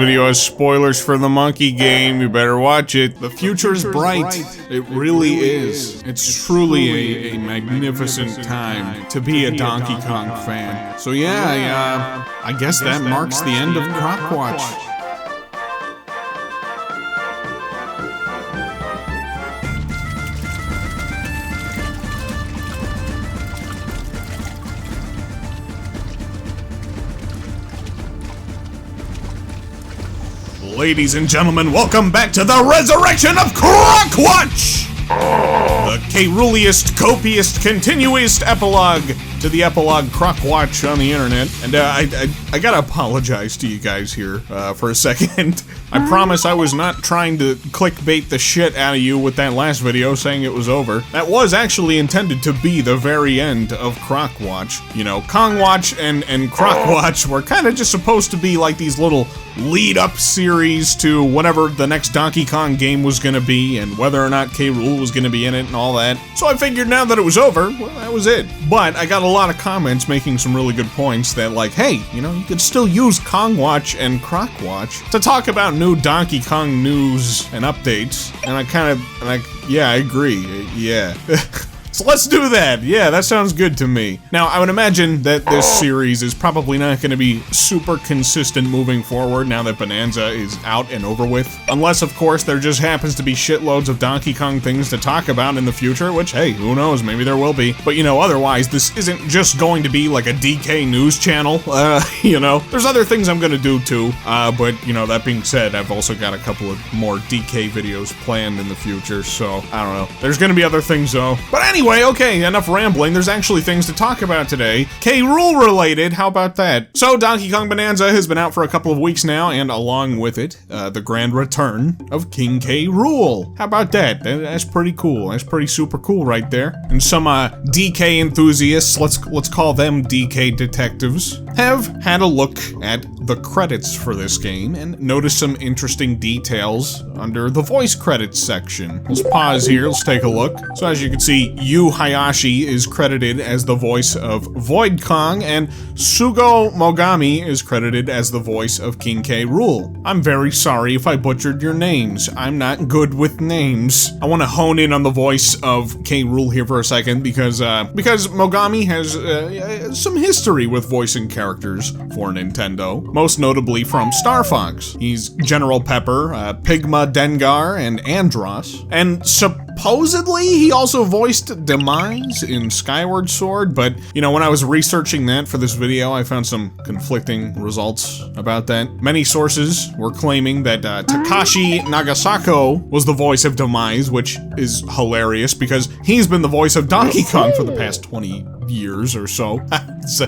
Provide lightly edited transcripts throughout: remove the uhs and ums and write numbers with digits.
video has spoilers for the monkey game. You better watch it. The future's bright. It really is. It's truly a magnificent time to be a Donkey Kong fan. So yeah, I guess that marks the end of Crockwatch. Ladies and gentlemen, welcome back to the resurrection of Crockwatch! The K-Ruliest, copiest, continuist epilogue to the epilogue Crockwatch on the internet. And I gotta apologize to you guys here for a second. I promise I was not trying to clickbait the shit out of you with that last video saying it was over. That was actually intended to be the very end of Crockwatch. You know, Kongwatch and Crockwatch were kind of just supposed to be like these little lead-up series to whatever the next Donkey Kong game was gonna be and whether or not K. Rool was gonna be in it and all that. So I figured now that it was over, well, that was it. But I got a lot of comments making some really good points that like, hey, you know, you could still use Kongwatch and Crockwatch to talk about new Donkey Kong news and updates. And yeah, I agree, yeah. So let's do that. Yeah, that sounds good to me. Now, I would imagine that this series is probably not going to be super consistent moving forward now that Bonanza is out and over with. Unless, of course, there just happens to be shitloads of Donkey Kong things to talk about in the future, which, hey, who knows, maybe there will be. But, you know, otherwise, this isn't just going to be like a DK news channel, you know. There's other things I'm going to do, too. But, you know, that being said, I've also got a couple of more DK videos planned in the future, so, I don't know. There's going to be other things, though. But anyway, okay, enough rambling. There's actually things to talk about today. K. Rool related, how about that? So, Donkey Kong Bonanza has been out for a couple of weeks now, and along with it, the grand return of King K. Rool. How about that? That's pretty cool. That's pretty super cool right there. And some DK enthusiasts, let's call them DK detectives, have had a look at the credits for this game and noticed some interesting details under the voice credits section. Let's pause here, let's take a look. So as you can see, Yu Hayashi is credited as the voice of Void Kong, and Sugo Mogami is credited as the voice of King K. Rool. I'm very sorry if I butchered your names. I'm not good with names. I want to hone in on the voice of K. Rool here for a second because Mogami has some history with voicing characters for Nintendo, most notably from Star Fox. He's General Pepper, Pigma Dengar, and Andros, and supposedly he also voiced Demise in Skyward Sword, but, you know, when I was researching that for this video, I found some conflicting results about that. Many sources were claiming that Takashi Nagasako was the voice of Demise, which is hilarious because he's been the voice of Donkey Kong for the past 20 years or so. It's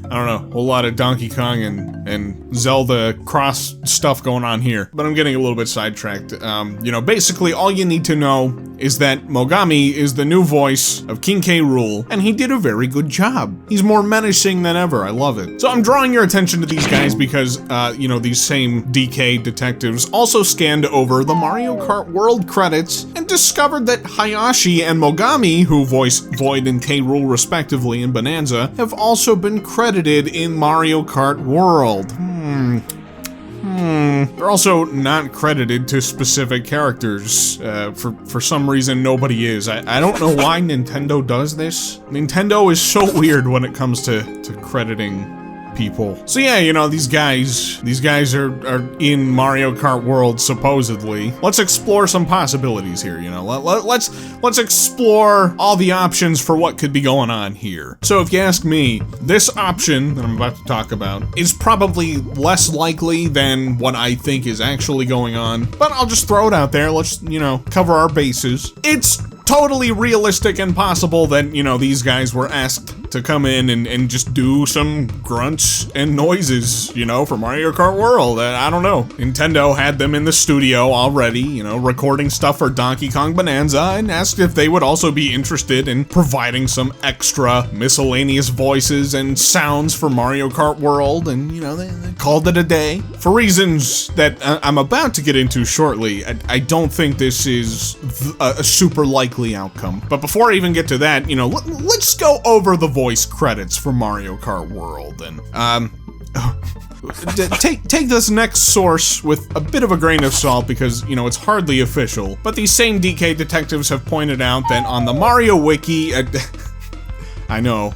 I don't know, a whole lot of Donkey Kong and Zelda cross stuff going on here. But I'm getting a little bit sidetracked. You know, basically all you need to know is that Mogami is the new voice of King K. Rool, and he did a very good job. He's more menacing than ever, I love it. So I'm drawing your attention to these guys because, you know, these same DK detectives also scanned over the Mario Kart World credits and discovered that Hayashi and Mogami, who voiced Void and K. Rool respectively in Bonanza, have also been credited in Mario Kart World. They're also not credited to specific characters. For some reason, nobody is. I don't know why Nintendo does this. Nintendo is so weird when it comes to crediting people. So yeah, you know, these guys are in Mario Kart World, supposedly. Let's explore some possibilities here, you know. Let's explore all the options for what could be going on here. So if you ask me, this option that I'm about to talk about is probably less likely than what I think is actually going on, but I'll just throw it out there. Let's, you know, cover our bases. It's totally realistic and possible that, you know, these guys were asked to come in and just do some grunts and noises, you know, for Mario Kart World. I don't know. Nintendo had them in the studio already, you know, recording stuff for Donkey Kong Bonanza, and asked if they would also be interested in providing some extra miscellaneous voices and sounds for Mario Kart World, and, you know, they called it a day. For reasons that I'm about to get into shortly, I don't think this is a super likely outcome. But before I even get to that, you know, let's go over the voice credits for Mario Kart World. And take this next source with a bit of a grain of salt because, you know, it's hardly official. But these same DK detectives have pointed out that on the Mario Wiki, I know.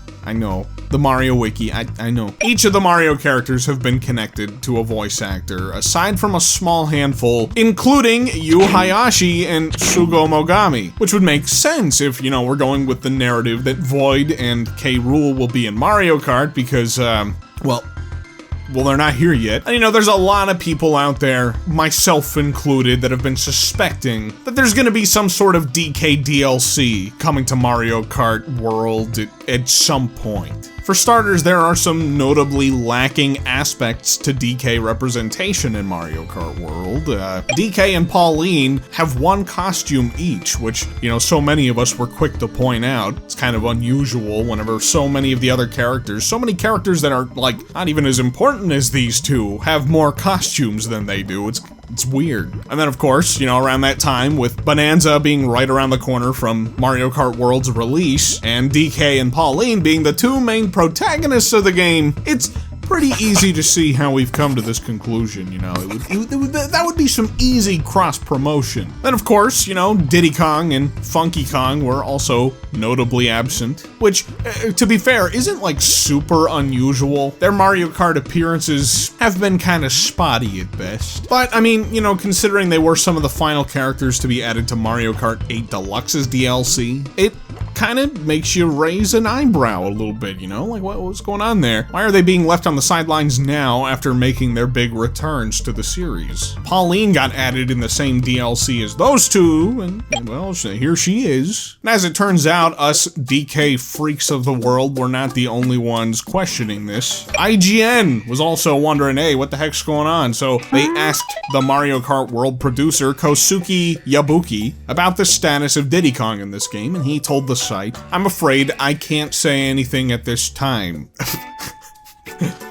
The Mario Wiki, I know. Each of the Mario characters have been connected to a voice actor, aside from a small handful, including Yu Hayashi and Shugo Mogami, which would make sense if, you know, we're going with the narrative that Void and K. Rool will be in Mario Kart because, well, they're not here yet. And you know, there's a lot of people out there, myself included, that have been suspecting that there's gonna be some sort of DK DLC coming to Mario Kart World at some point. For starters, there are some notably lacking aspects to DK representation in Mario Kart World. DK and Pauline have one costume each, which, you know, so many of us were quick to point out. It's kind of unusual whenever so many of the other characters, so many characters that are, like, not even as important as these two, have more costumes than they do. It's weird. And then, of course, you know, around that time, with Bonanza being right around the corner from Mario Kart World's release, and DK and Pauline being the two main protagonists of the game, it's pretty easy to see how we've come to this conclusion, you know. That would be some easy cross-promotion. Then, of course, you know, Diddy Kong and Funky Kong were also notably absent, which, to be fair, isn't, like, super unusual. Their Mario Kart appearances have been kind of spotty at best. But, I mean, you know, considering they were some of the final characters to be added to Mario Kart 8 Deluxe's DLC, it kind of makes you raise an eyebrow a little bit, you know? Like, what's going on there? Why are they being left on the sidelines now after making their big returns to the series? Pauline got added in the same DLC as those two, and well, here she is. And as it turns out, us DK freaks of the world were not the only ones questioning this. IGN was also wondering, hey, what the heck's going on? So they asked the Mario Kart World producer, Kosuke Yabuki, about the status of Diddy Kong in this game, and he told the site, "I'm afraid I can't say anything at this time."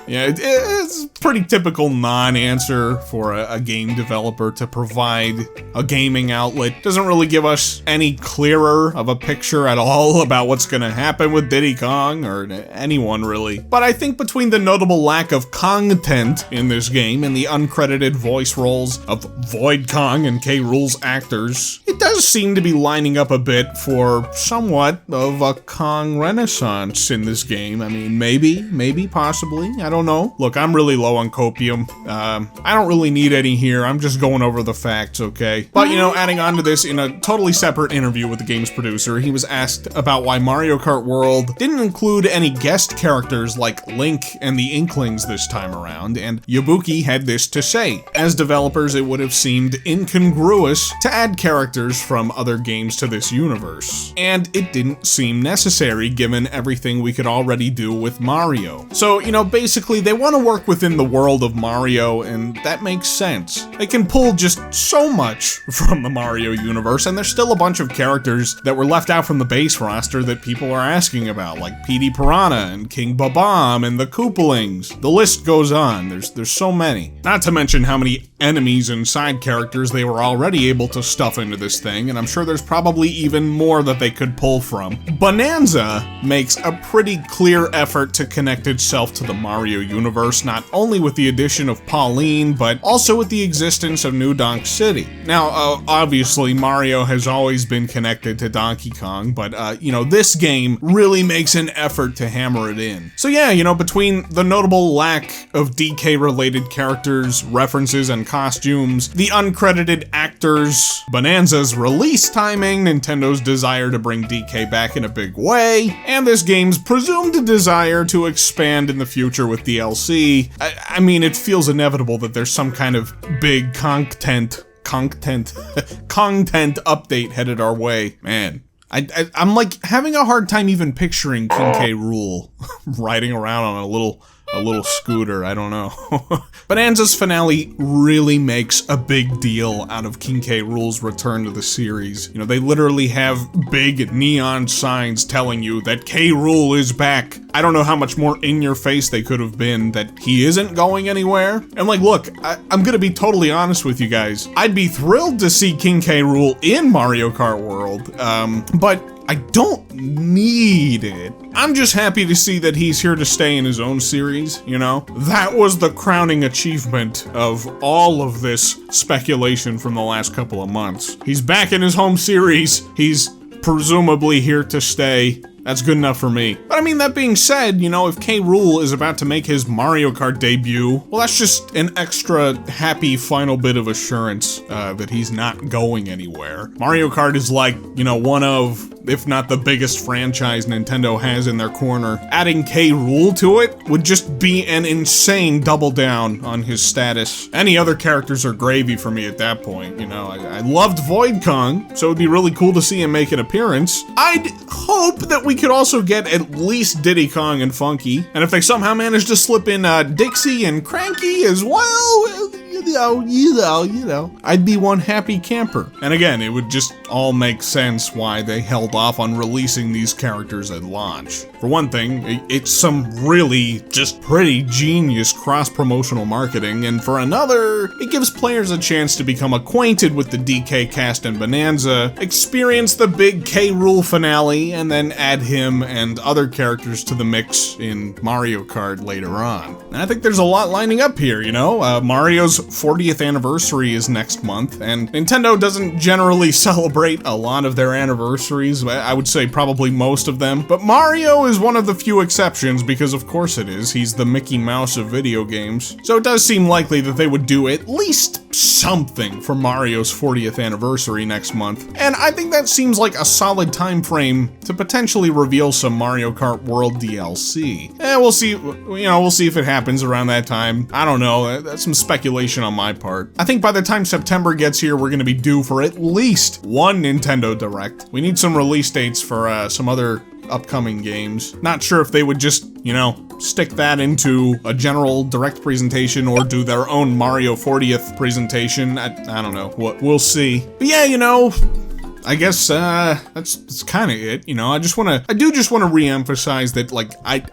Yeah, it's a pretty typical non-answer for a game developer to provide a gaming outlet. Doesn't really give us any clearer of a picture at all about what's gonna happen with Diddy Kong, or anyone really. But I think between the notable lack of content in this game and the uncredited voice roles of Void Kong and K. Rool's actors, it does seem to be lining up a bit for somewhat of a Kong renaissance in this game. I mean, maybe, possibly, I don't know. Look, I'm really low on copium. I don't really need any here. I'm just going over the facts, okay? But, you know, adding on to this, in a totally separate interview with the game's producer, he was asked about why Mario Kart World didn't include any guest characters like Link and the Inklings this time around, and Yabuki had this to say. As developers, it would have seemed incongruous to add characters from other games to this universe, and it didn't seem necessary given everything we could already do with Mario. So, you know, basically, they want to work within the world of Mario, and that makes sense. They can pull just so much from the Mario universe, and there's still a bunch of characters that were left out from the base roster that people are asking about, like Petey Piranha and King Babam and the Koopalings. The list goes on. There's so many. Not to mention how many enemies and side characters they were already able to stuff into this thing, and I'm sure there's probably even more that they could pull from. Bonanza makes a pretty clear effort to connect itself to the Mario universe, not only with the addition of Pauline, but also with the existence of New Donk City. Now, obviously, Mario has always been connected to Donkey Kong, but, you know, this game really makes an effort to hammer it in. So yeah, you know, between the notable lack of DK-related characters, references, and costumes, the uncredited actors, Bonanza's release timing, Nintendo's desire to bring DK back in a big way, and this game's presumed desire to expand in the future with DLC, I mean, it feels inevitable that there's some kind of big content update headed our way. Man, I'm like having a hard time even picturing King K. Rool riding around on a little scooter, I don't know. Bonanza's finale really makes a big deal out of King K. Rool's return to the series. You know, they literally have big neon signs telling you that K. Rool is back. I don't know how much more in your face they could have been that he isn't going anywhere. And like, look, I'm gonna be totally honest with you guys. I'd be thrilled to see King K. Rool in Mario Kart World, but I don't need it. I'm just happy to see that he's here to stay in his own series, you know? That was the crowning achievement of all of this speculation from the last couple of months. He's back in his home series. He's presumably here to stay. That's good enough for me. But I mean, that being said, you know, if K. Rool is about to make his Mario Kart debut, well, that's just an extra happy final bit of assurance that he's not going anywhere. Mario Kart is like, you know, one of, if not the biggest franchise Nintendo has in their corner. Adding K. Rool to it would just be an insane double down on his status. Any other characters are gravy for me at that point, you know. I loved Void Kong, so it'd be really cool to see him make an appearance. I'd hope that we could also get at least Diddy Kong and Funky, and if they somehow manage to slip in Dixie and Cranky as well, you know, I'd be one happy camper. And again, it would just all make sense why they held off on releasing these characters at launch. For one thing, it's some really just pretty genius cross-promotional marketing, and for another, it gives players a chance to become acquainted with the DK cast and Bonanza, experience the big K. Rool finale, and then add him and other characters to the mix in Mario Kart later on. And I think there's a lot lining up here, you know? Mario's 40th anniversary is next month, and Nintendo doesn't generally celebrate a lot of their anniversaries. I would say probably most of them, but Mario is one of the few exceptions because of course it is. He's the Mickey Mouse of video games. So it does seem likely that they would do at least something for Mario's 40th anniversary next month. And I think that seems like a solid time frame to potentially reveal some Mario Kart World DLC. We'll see, you know, we'll see if it happens around that time. I don't know, that's some speculation on my part. I think by the time September gets here, we're gonna be due for at least one Nintendo Direct. We need some release dates for some other upcoming games. Not sure if they would just, you know, stick that into a general direct presentation or do their own Mario 40th presentation. I don't know. We'll see. But yeah, you know, I guess that's kind of it, you know. I do just want to re-emphasize that, like, I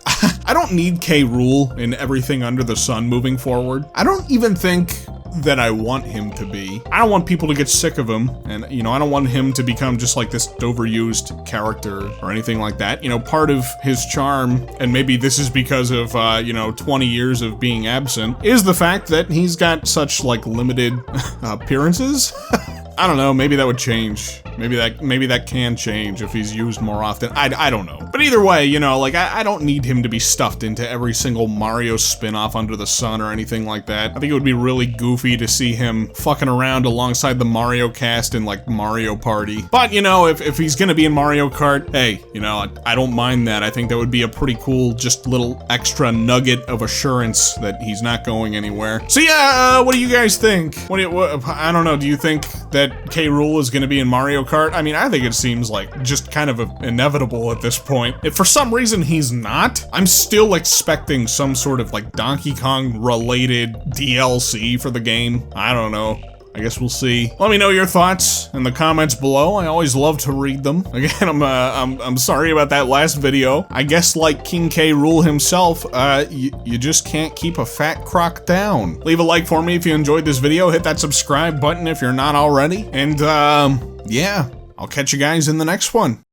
don't need K. Rool in everything under the sun moving forward. I don't even think that I want him to be. I don't want people to get sick of him, and, you know, I don't want him to become just like this overused character or anything like that. You know, part of his charm, and maybe this is because of, you know, 20 years of being absent, is the fact that he's got such, like, limited appearances. I don't know, maybe that would change. Maybe that can change if he's used more often. I don't know. But either way, you know, like, I don't need him to be stuffed into every single Mario spin-off under the sun or anything like that. I think it would be really goofy to see him fucking around alongside the Mario cast in, like, Mario Party. But, you know, if he's gonna be in Mario Kart, hey, you know, I don't mind that. I think that would be a pretty cool, just little extra nugget of assurance that he's not going anywhere. So yeah, what do you guys think? I don't know, do you think that K. Rool is gonna be in Mario Kart? I mean, I think it seems like just kind of inevitable at this point. If for some reason he's not, I'm still expecting some sort of, like, Donkey Kong related DLC for the game. I don't know. I guess we'll see. Let me know your thoughts in the comments below. I always love to read them. Again, I'm sorry about that last video. I guess, like King K. Rool himself, you just can't keep a fat croc down. Leave a like for me if you enjoyed this video. Hit that subscribe button if you're not already. And yeah, I'll catch you guys in the next one.